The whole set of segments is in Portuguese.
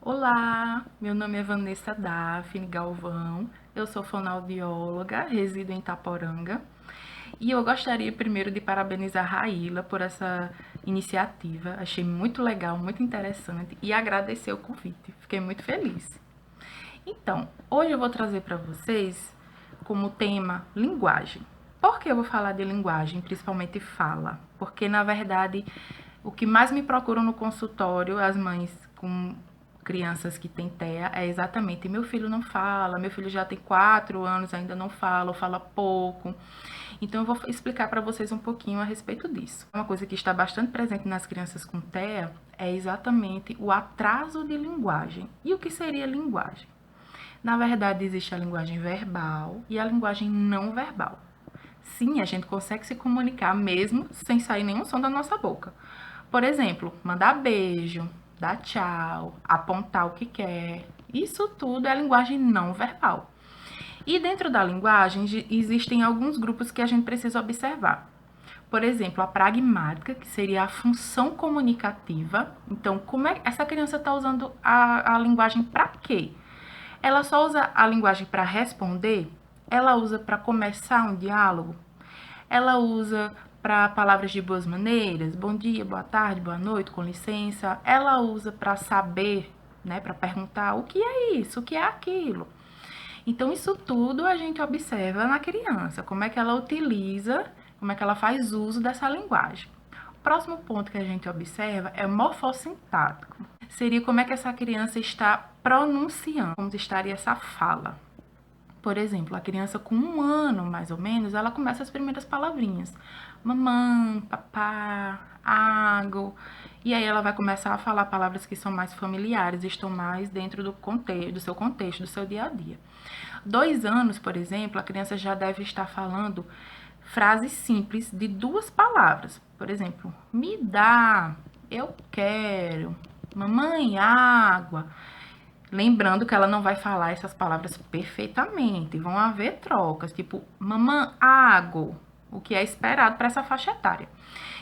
Olá, meu nome é Vanessa Daphne Galvão, eu sou fonoaudióloga, resido em Itaporanga e eu gostaria primeiro de parabenizar a Raíla por essa iniciativa, achei muito legal, muito interessante e agradecer o convite, fiquei muito feliz. Então, hoje eu vou trazer para vocês como tema linguagem. Por que eu vou falar de linguagem, principalmente fala? Porque, na verdade, o que mais me procuram no consultório, as mães com crianças que têm TEA, é exatamente: meu filho não fala, meu filho já tem 4 anos, ainda não fala, ou fala pouco. Então, eu vou explicar para vocês um pouquinho a respeito disso. Uma coisa que está bastante presente nas crianças com TEA é exatamente o atraso de linguagem. E o que seria linguagem? Na verdade, existe a linguagem verbal e a linguagem não verbal. Sim, a gente consegue se comunicar mesmo sem sair nenhum som da nossa boca. Por exemplo, mandar beijo, dar tchau, apontar o que quer. Isso tudo é linguagem não verbal. E dentro da linguagem existem alguns grupos que a gente precisa observar. Por exemplo, a pragmática, que seria a função comunicativa. Então, como é essa criança está usando a linguagem para quê? Ela só usa a linguagem para responder? Ela usa para começar um diálogo? Ela usa para palavras de boas maneiras? Bom dia, boa tarde, boa noite, com licença. Ela usa para saber, né, para perguntar o que é isso, o que é aquilo. Então, isso tudo a gente observa na criança, como é que ela utiliza, como é que ela faz uso dessa linguagem. O próximo ponto que a gente observa é morfossintático. Seria como é que essa criança está pronunciando, como estaria essa fala. Por exemplo, a criança com 1 ano, mais ou menos, ela começa as primeiras palavrinhas. Mamãe, papá, água. E aí ela vai começar a falar palavras que são mais familiares, estão mais dentro do contexto, do seu contexto, do seu dia a dia. 2 anos, por exemplo, a criança já deve estar falando frases simples de 2 palavras. Por exemplo, me dá, eu quero, mamãe, água. Lembrando que ela não vai falar essas palavras perfeitamente. Vão haver trocas, tipo mamã, água, o que é esperado para essa faixa etária.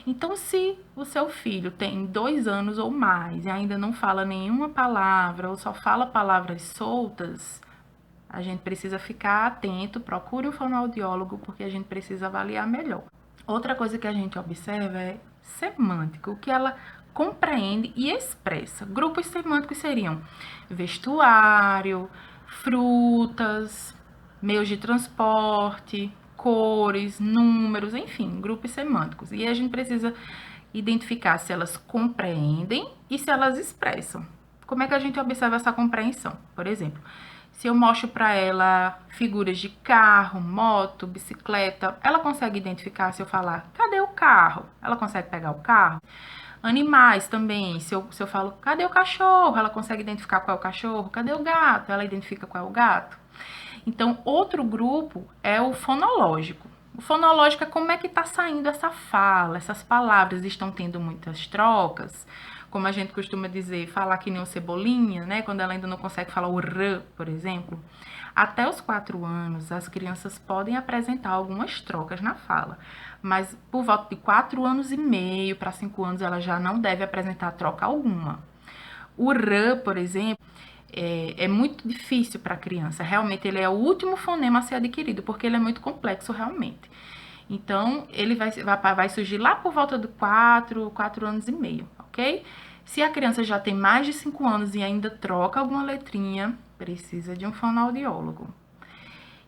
Então, se o seu filho tem 2 anos ou mais e ainda não fala nenhuma palavra ou só fala palavras soltas, a gente precisa ficar atento, procure um fonoaudiólogo, porque a gente precisa avaliar melhor. Outra coisa que a gente observa é semântica, o que ela compreende e expressa. Grupos semânticos seriam vestuário, frutas, meios de transporte, cores, números, enfim, grupos semânticos. E a gente precisa identificar se elas compreendem e se elas expressam. Como é que a gente observa essa compreensão? Por exemplo, se eu mostro para ela figuras de carro, moto, bicicleta, ela consegue identificar se eu falar, cadê o carro? Ela consegue pegar o carro? Animais também, se eu falo, cadê o cachorro? Ela consegue identificar qual é o cachorro? Cadê o gato? Ela identifica qual é o gato? Então, outro grupo é o fonológico. O fonológico é como é que está saindo essa fala, essas palavras estão tendo muitas trocas, como a gente costuma dizer, falar que nem o cebolinha, né? Quando ela ainda não consegue falar o r, por exemplo. Até os 4 anos, as crianças podem apresentar algumas trocas na fala, mas por volta de 4 anos e meio para 5 anos, ela já não deve apresentar troca alguma. O r, por exemplo, é muito difícil para a criança. Realmente, ele é o último fonema a ser adquirido, porque ele é muito complexo realmente. Então, ele vai surgir lá por volta de 4 anos e meio, ok? Se a criança já tem mais de 5 anos e ainda troca alguma letrinha, precisa de um fonoaudiólogo.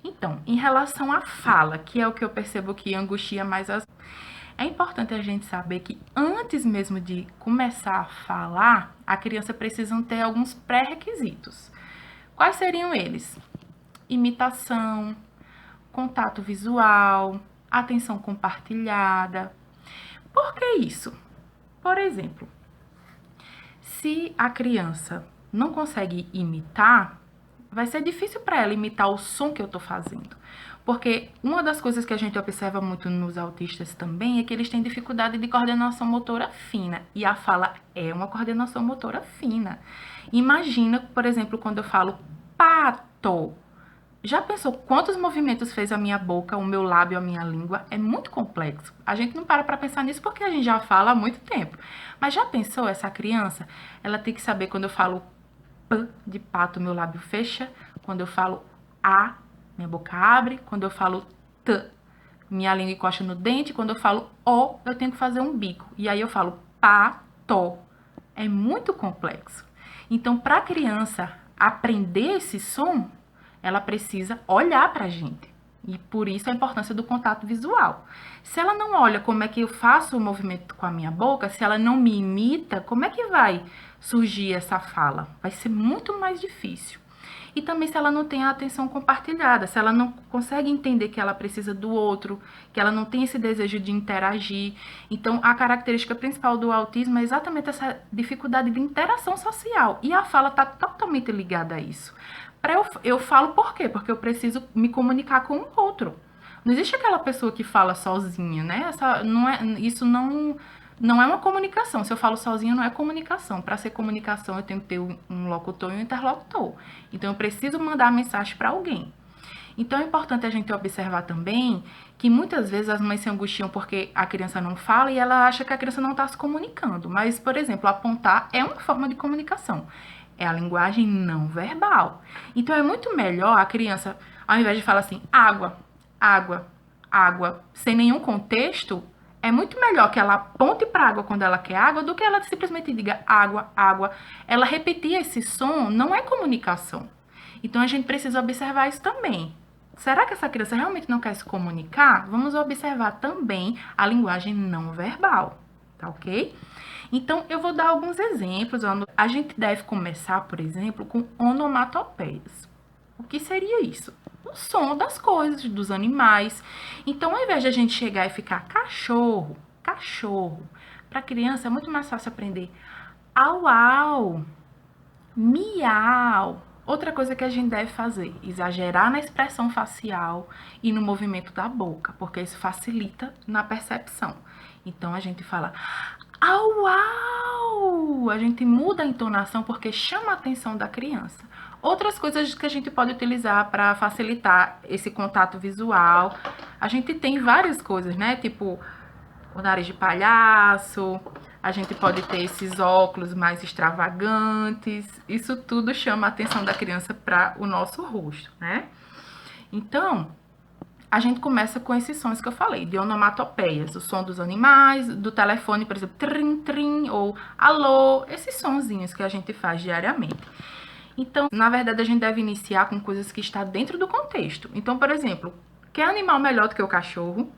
Então, em relação à fala, que é o que eu percebo que angustia mais as... É importante a gente saber que antes mesmo de começar a falar, a criança precisa ter alguns pré-requisitos. Quais seriam eles? Imitação, contato visual, atenção compartilhada. Por que isso? Por exemplo, se a criança não consegue imitar, vai ser difícil para ela imitar o som que eu estou fazendo. Porque uma das coisas que a gente observa muito nos autistas também é que eles têm dificuldade de coordenação motora fina. E a fala é uma coordenação motora fina. Imagina, por exemplo, quando eu falo pato. Já pensou quantos movimentos fez a minha boca, o meu lábio, a minha língua? É muito complexo. A gente não para pensar nisso porque a gente já fala há muito tempo. Mas já pensou essa criança? Ela tem que saber quando eu falo P de pato, meu lábio fecha. Quando eu falo A, minha boca abre. Quando eu falo T, minha língua encosta no dente. Quando eu falo O, eu tenho que fazer um bico. E aí eu falo pato. É muito complexo. Então, para a criança aprender esse som, ela precisa olhar para a gente. E por isso a importância do contato visual. Se ela não olha como é que eu faço o movimento com a minha boca, se ela não me imita, como é que vai surgir essa fala? Vai ser muito mais difícil. E também se ela não tem a atenção compartilhada, se ela não consegue entender que ela precisa do outro, que ela não tem esse desejo de interagir. Então, a característica principal do autismo é exatamente essa dificuldade de interação social. E a fala está totalmente ligada a isso. Eu falo por quê? Porque eu preciso me comunicar com o outro. Não existe aquela pessoa que fala sozinha, né? Isso não é uma comunicação. Se eu falo sozinha, não é comunicação. Para ser comunicação, eu tenho que ter um locutor e um interlocutor. Então, eu preciso mandar a mensagem para alguém. Então, é importante a gente observar também que muitas vezes as mães se angustiam porque a criança não fala e ela acha que a criança não está se comunicando. Mas, por exemplo, apontar é uma forma de comunicação. É a linguagem não verbal. Então, é muito melhor a criança, ao invés de falar assim, água, água, água, sem nenhum contexto, é muito melhor que ela aponte para água quando ela quer água do que ela simplesmente diga água, água. Ela repetir esse som não é comunicação. Então, a gente precisa observar isso também. Será que essa criança realmente não quer se comunicar? Vamos observar também a linguagem não verbal, tá ok? Então, eu vou dar alguns exemplos. A gente deve começar, por exemplo, com onomatopeias. O que seria isso? O som das coisas, dos animais. Então, ao invés de a gente chegar e ficar cachorro, cachorro, para a criança é muito mais fácil aprender au, au, miau. Outra coisa que a gente deve fazer, exagerar na expressão facial e no movimento da boca, porque isso facilita na percepção. Então, a gente fala au, au. A gente muda a entonação porque chama a atenção da criança. Outras coisas que a gente pode utilizar para facilitar esse contato visual, a gente tem várias coisas, né? Tipo o nariz de palhaço, a gente pode ter esses óculos mais extravagantes. Isso tudo chama a atenção da criança para o nosso rosto, né? Então, a gente começa com esses sons que eu falei, de onomatopeias, o som dos animais, do telefone, por exemplo, trim, trim, ou alô, esses sonzinhos que a gente faz diariamente. Então, na verdade, a gente deve iniciar com coisas que estão dentro do contexto. Então, por exemplo, quer animal melhor do que o cachorro?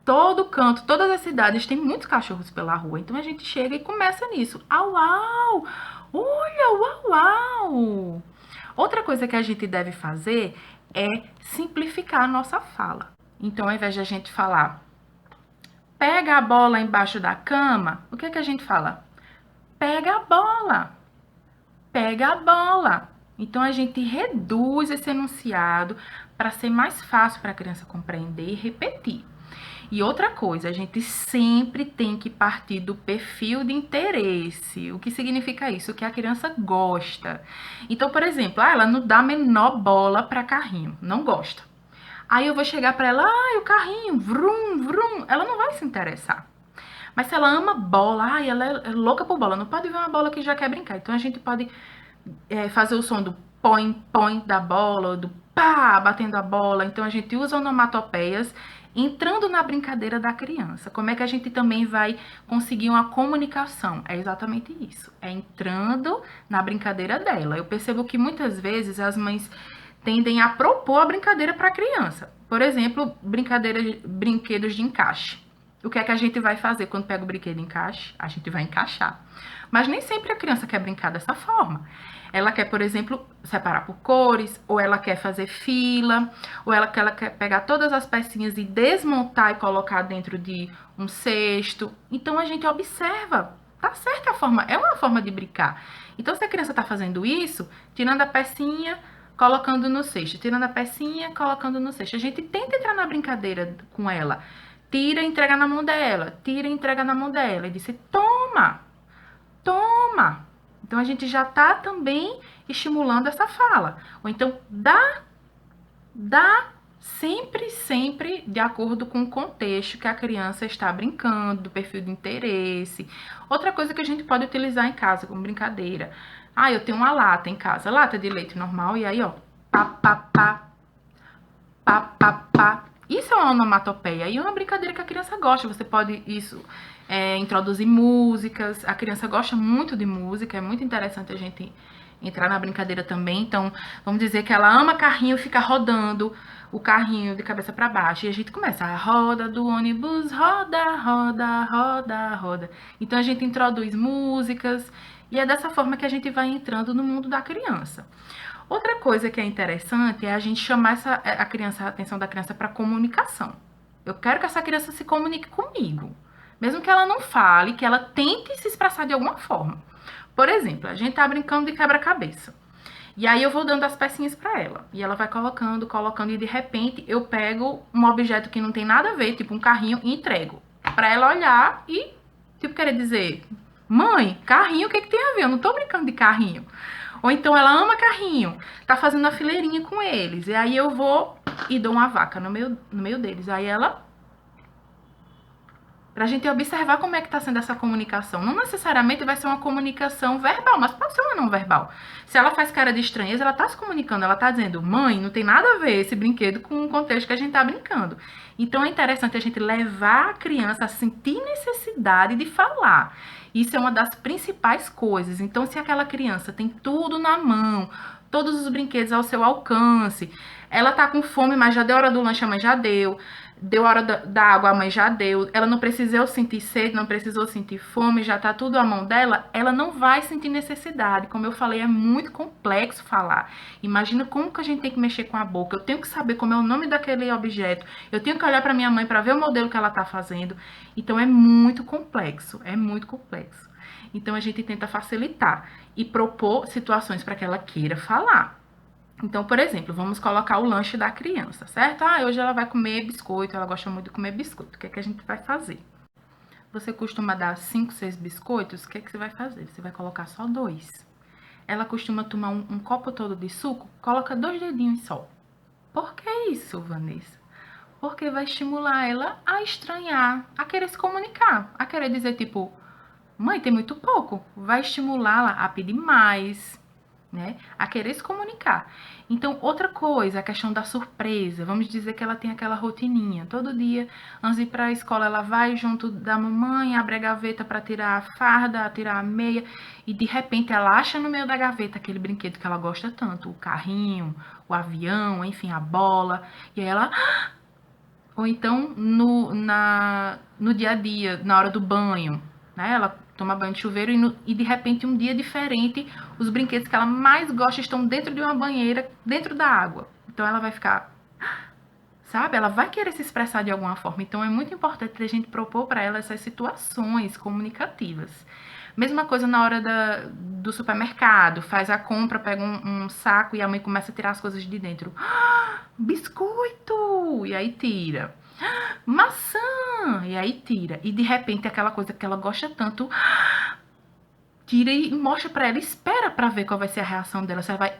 Todo canto, todas as cidades têm muitos cachorros pela rua. Então, a gente chega e começa nisso. Au, au! Olha, uau, uau! Outra coisa que a gente deve fazer é simplificar a nossa fala. Então, ao invés de a gente falar pega a bola embaixo da cama, o que é que a gente fala? Pega a bola. Pega a bola. Então, a gente reduz esse enunciado para ser mais fácil para a criança compreender e repetir. E outra coisa, a gente sempre tem que partir do perfil de interesse. O que significa isso? O que a criança gosta. Então, por exemplo, ela não dá a menor bola para carrinho, não gosta. Aí eu vou chegar para ela, o carrinho, vrum, vrum, ela não vai se interessar. Mas se ela ama bola, ela é louca por bola, não pode ver uma bola que já quer brincar. Então, a gente pode fazer o som do põe, põe da bola, ou do pá, batendo a bola. Então, a gente usa onomatopeias entrando na brincadeira da criança. Como é que a gente também vai conseguir uma comunicação? É exatamente isso. É entrando na brincadeira dela. Eu percebo que muitas vezes as mães tendem a propor a brincadeira para a criança. Por exemplo, brinquedos de encaixe. O que é que a gente vai fazer quando pega o brinquedo de encaixe? A gente vai encaixar. Mas nem sempre a criança quer brincar dessa forma. Ela quer, por exemplo, separar por cores, ou ela quer fazer fila, ou ela quer pegar todas as pecinhas e desmontar e colocar dentro de um cesto. Então, a gente observa. Tá certa a forma, é uma forma de brincar. Então, se a criança tá fazendo isso, tirando a pecinha, colocando no cesto, tirando a pecinha, colocando no cesto. A gente tenta entrar na brincadeira com ela. Tira e entrega na mão dela, tira e entrega na mão dela. E disse, toma, toma. Então, a gente já tá também estimulando essa fala. Ou então, dá sempre, sempre de acordo com o contexto que a criança está brincando, do perfil de interesse. Outra coisa que a gente pode utilizar em casa como brincadeira. Ah, eu tenho uma lata em casa, lata de leite normal, e aí, ó, pá, pá, pá, pá, pá, pá. Isso é uma onomatopeia e é uma brincadeira que a criança gosta. Você pode introduzir músicas. A criança gosta muito de música, é muito interessante a gente entrar na brincadeira também. Então, vamos dizer que ela ama carrinho e fica rodando o carrinho de cabeça para baixo. E a gente começa a roda do ônibus, roda, roda, roda, roda. Então a gente introduz músicas e é dessa forma que a gente vai entrando no mundo da criança. Outra coisa que é interessante é a gente chamar a atenção da criança para comunicação. Eu quero que essa criança se comunique comigo. Mesmo que ela não fale, que ela tente se expressar de alguma forma. Por exemplo, a gente tá brincando de quebra-cabeça. E aí eu vou dando as pecinhas para ela. E ela vai colocando, colocando, e de repente eu pego um objeto que não tem nada a ver, tipo um carrinho, e entrego. Para ela olhar e, tipo, querer dizer: mãe, carrinho, o que tem a ver? Eu não tô brincando de carrinho. Ou então ela ama carrinho, tá fazendo a fileirinha com eles. E aí eu vou e dou uma vaca no meio deles. Aí ela, pra gente observar como é que tá sendo essa comunicação. Não necessariamente vai ser uma comunicação verbal, mas pode ser uma não verbal. Se ela faz cara de estranheza, ela tá se comunicando, ela tá dizendo: mãe, não tem nada a ver esse brinquedo com o contexto que a gente tá brincando. Então é interessante a gente levar a criança a sentir necessidade de falar. Isso é uma das principais coisas. Então, se aquela criança tem tudo na mão, todos os brinquedos ao seu alcance, ela tá com fome, mas já deu hora do lanche, a mãe já deu. Deu hora da água, a mãe já deu. Ela não precisou sentir sede, não precisou sentir fome, já tá tudo à mão dela. Ela não vai sentir necessidade. Como eu falei, é muito complexo falar. Imagina como que a gente tem que mexer com a boca. Eu tenho que saber como é o nome daquele objeto. Eu tenho que olhar para minha mãe para ver o modelo que ela tá fazendo. Então é muito complexo, é muito complexo. Então a gente tenta facilitar e propor situações para que ela queira falar. Então, por exemplo, vamos colocar o lanche da criança, certo? Ah, hoje ela vai comer biscoito, ela gosta muito de comer biscoito. O que é que a gente vai fazer? Você costuma dar 5, 6 biscoitos? O que é que você vai fazer? Você vai colocar só 2. Ela costuma tomar um copo todo de suco? Coloca 2 dedinhos só. Por que isso, Vanessa? Porque vai estimular ela a estranhar, a querer se comunicar, a querer dizer tipo: mãe, tem muito pouco. Vai estimulá-la a pedir mais, né? A querer se comunicar. Então, outra coisa, a questão da surpresa. Vamos dizer que ela tem aquela rotininha. Todo dia, antes de ir para a escola, ela vai junto da mamãe, abre a gaveta para tirar a farda, tirar a meia, e de repente ela acha no meio da gaveta aquele brinquedo que ela gosta tanto, o carrinho, o avião, enfim, a bola. E aí ela... Ou então no dia a dia, na hora do banho, né? Ela toma banho de chuveiro e de repente um dia diferente, os brinquedos que ela mais gosta estão dentro de uma banheira, dentro da água. Então ela vai ficar, sabe? Ela vai querer se expressar de alguma forma. Então é muito importante a gente propor para ela essas situações comunicativas. Mesma coisa na hora do supermercado, faz a compra, pega um saco e a mãe começa a tirar as coisas de dentro. Ah, biscoito! E aí tira. Maçã! E aí tira. E de repente aquela coisa que ela gosta tanto, tira e mostra pra ela, espera pra ver qual vai ser a reação dela. Se ela vai,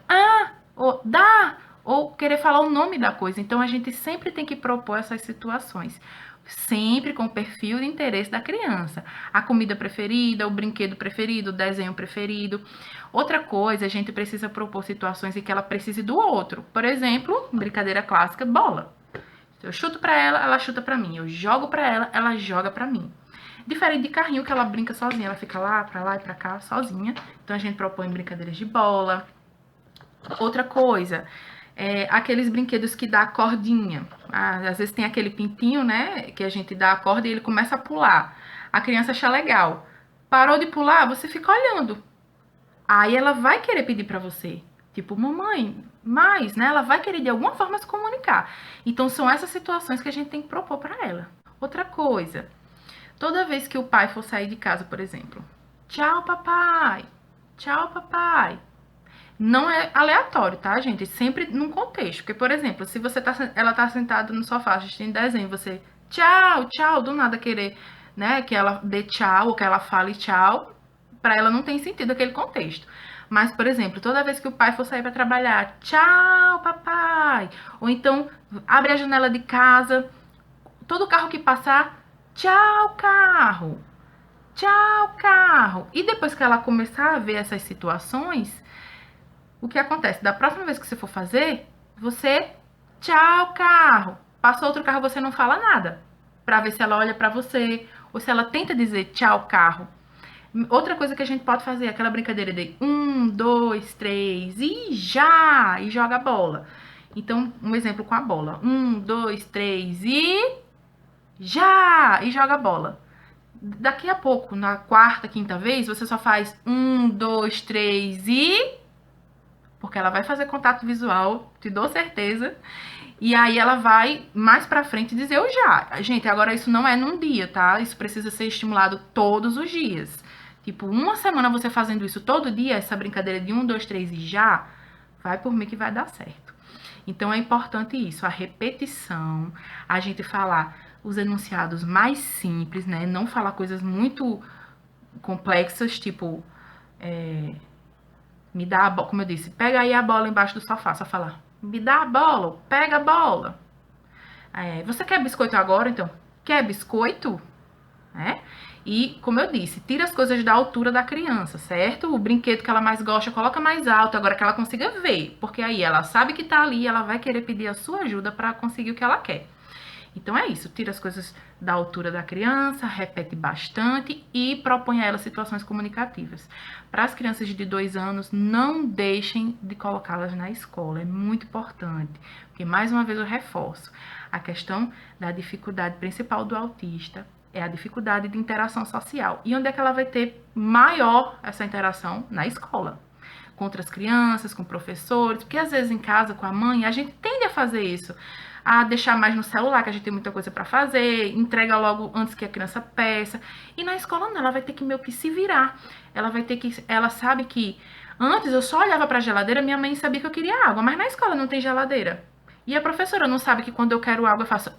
ou dá, ou querer falar o nome da coisa. Então a gente sempre tem que propor essas situações. Sempre com o perfil de interesse da criança. A comida preferida, o brinquedo preferido, o desenho preferido. Outra coisa, a gente precisa propor situações em que ela precise do outro. Por exemplo, brincadeira clássica, bola. Eu chuto pra ela, ela chuta pra mim. Eu jogo pra ela joga pra mim. Diferente de carrinho, que ela brinca sozinha. Ela fica lá e pra cá, sozinha. Então a gente propõe brincadeiras de bola. Outra coisa, aqueles brinquedos que dá a cordinha. Às vezes tem aquele pintinho, né? Que a gente dá a corda e ele começa a pular. A criança acha legal. Parou de pular, você fica olhando. Aí ela vai querer pedir pra você. Tipo, mamãe, mais, né? Ela vai querer de alguma forma se comunicar. Então são essas situações que a gente tem que propor pra ela. Outra coisa, toda vez que o pai for sair de casa, por exemplo, tchau, papai. Tchau, papai. Não é aleatório, tá, gente? Sempre num contexto. Porque, por exemplo, se ela tá sentada no sofá assistindo desenho, você tchau, tchau, do nada querer, né, que ela dê tchau ou que ela fale tchau, pra ela não tem sentido aquele contexto. Mas, por exemplo, toda vez que o pai for sair para trabalhar, tchau, papai. Ou então, abre a janela de casa, todo carro que passar, tchau, carro. tchau, carro. E depois que ela começar a ver essas situações, o que acontece? Da próxima vez que você for fazer, você, tchau, carro. Passou outro carro, você não fala nada. Pra ver se ela olha pra você, ou se ela tenta dizer tchau, carro. Outra coisa que a gente pode fazer é aquela brincadeira de 1, 2, 3 e já! E joga a bola. Então, um exemplo com a bola. 1, 2, 3 e já! E joga a bola. Daqui a pouco, na quarta, quinta vez, você só faz 1, 2, 3 e. Porque ela vai fazer contato visual, te dou certeza. E aí ela vai mais pra frente dizer o já. Gente, agora isso não é num dia, tá? Isso precisa ser estimulado todos os dias. Tipo, uma semana você fazendo isso todo dia, essa brincadeira de 1, 2, 3 e já, vai por mim que vai dar certo. Então é importante isso, a repetição, a gente falar os enunciados mais simples, né? Não falar coisas muito complexas, tipo, me dá a bola, como eu disse, pega aí a bola embaixo do sofá, só falar, me dá a bola, pega a bola. Você quer biscoito agora, então? Quer biscoito? Né? E, como eu disse, tira as coisas da altura da criança, certo? O brinquedo que ela mais gosta, coloca mais alto, agora que ela consiga ver. Porque aí ela sabe que tá ali, ela vai querer pedir a sua ajuda para conseguir o que ela quer. Então é isso, tira as coisas da altura da criança, repete bastante e propõe a ela situações comunicativas. Para as crianças de 2 anos, não deixem de colocá-las na escola, é muito importante, porque mais uma vez eu reforço, a questão da dificuldade principal do autista é a dificuldade de interação social. E onde é que ela vai ter maior essa interação? Na escola. Com outras crianças, com professores, porque às vezes em casa com a mãe a gente tende a fazer isso, a deixar mais no celular, que a gente tem muita coisa para fazer, entrega logo antes que a criança peça. E na escola não, ela vai ter que meio que se virar. Ela vai ter que, ela sabe que antes eu só olhava para a geladeira, minha mãe sabia que eu queria água, mas na escola não tem geladeira. E a professora não sabe que quando eu quero água eu faço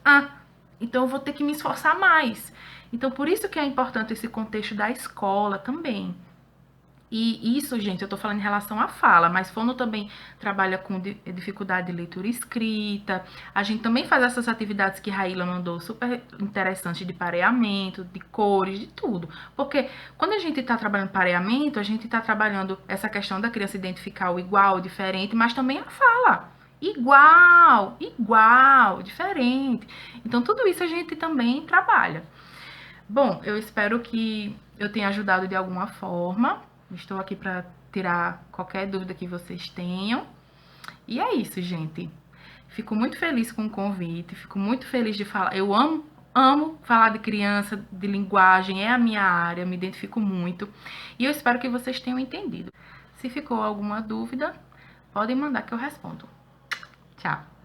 então eu vou ter que me esforçar mais. Então por isso que é importante esse contexto da escola também. E isso, gente, eu tô falando em relação à fala, mas Fono também trabalha com dificuldade de leitura e escrita. A gente também faz essas atividades que Raíla mandou, super interessantes, de pareamento, de cores, de tudo. Porque quando a gente tá trabalhando pareamento, a gente tá trabalhando essa questão da criança identificar o igual, o diferente, mas também a fala. Igual, igual, diferente. Então, tudo isso a gente também trabalha. Bom, eu espero que eu tenha ajudado de alguma forma. Estou aqui para tirar qualquer dúvida que vocês tenham. E é isso, gente. Fico muito feliz com o convite, fico muito feliz de falar. Eu amo falar de criança, de linguagem, é a minha área, me identifico muito. E eu espero que vocês tenham entendido. Se ficou alguma dúvida, podem mandar que eu respondo. Tchau!